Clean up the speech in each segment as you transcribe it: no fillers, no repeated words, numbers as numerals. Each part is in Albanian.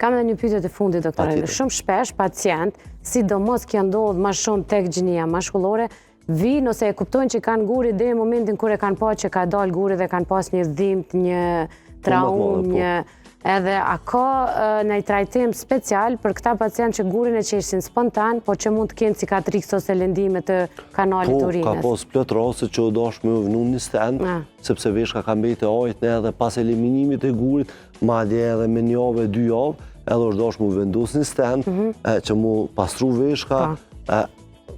Kam edhe një pyetje të fundit, doktore. Shumë shpesh pacient, sidomos që ndodh më shumë tek gjinia mashkullore, vinë ose e kuptojnë që kanë guri deri në momentin kur e kanë pa që ka dalë guri dhe kanë pas një dhimbje, një traumë, edhe a ka në trajtim special për këta pacient që gurin e qeshin spontan, po që mund të kenë cikatrisë ose lëndime të kanalit urinës? Ka pas plot raste që u dosh me vënu një stent, sepse veshka ka mbetë ajit edhe pas eliminimit e gurit, madje edhe me një javë, 2 javë, edhe është dosh mu vendus një stent, që mu pastru veshka,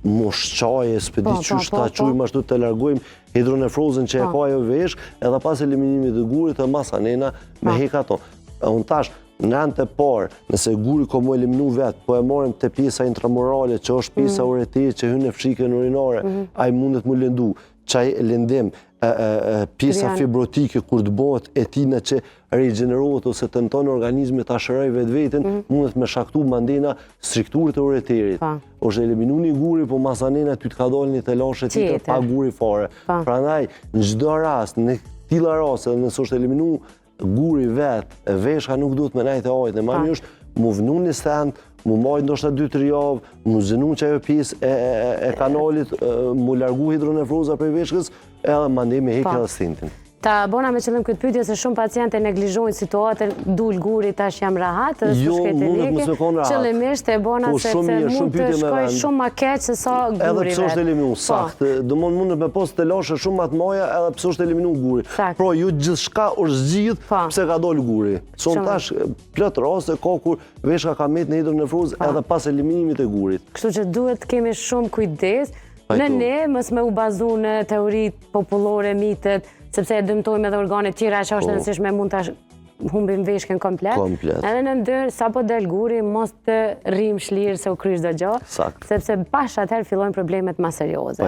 mu shqaje, s'pedi qysh ta qujmë ashtu të largojmë hidronefrozën që e ka jo veshk, edhe pas eliminimit e gurit e masanena me hek ato. Unë tash, në rand të parë, nëse guri ko mu eliminu vetë, po e morim të pjesa intramurale, që është pjesa ureteri që hynë në fshikën urinare, a i mundet mu lëndu, qaj lëndim, pjesa fibrotike, kur të bëhet e tina që regenerohet ose të nëtonë organizmi të ashëraj vetë vetën, mundet me shaktu mandena strukturit e ureterit. është eliminu një guri, po masanena ty të ka dojnë një të lashe tjetër pa guri fare. Pra ndaj, në gjdo rast, në tila rast, edhe nësë është eliminu guri vetë, veshka nuk duhet me najtë e ajtë, ma një është mu vënu një stent, mu majtë ndoshta 2-3 javë, mu zënu që ajo pjesë e kanalit, mu largu hidronefroza për veshkës, edhe mandi me hekja dhe stentin. Ta bona me qëllim këtë pyetje se shumë paciente neglizhojnë situatën, dul guri tash jam rahat, edhe s'u shkoj te qëllimisht e bona sepse mund të shkoj shumë më keq se sa guri vetë. Edhe pse është eliminu, saktë, domon mundet me pas të lashe shumë më të mëdha edhe pse është eliminu guri. Pra ju gjithçka është zgjidh pse ka dol guri. Son tash plot raste ka kur veshka ka met në hidronefrozë edhe pas eliminimit të gurit. Kështu që duhet të kemi shumë kujdes. Në ne mos me u bazu në teoritë popullore, mitet, sepse e dëmtojmë edhe organet tjera që është nësishme mund të humbim veshken komplet. Edhe në ndër, sa po del guri, mos të rrim shlirë se u krysh do gjo, sepse bash atëherë fillojnë problemet ma serioze.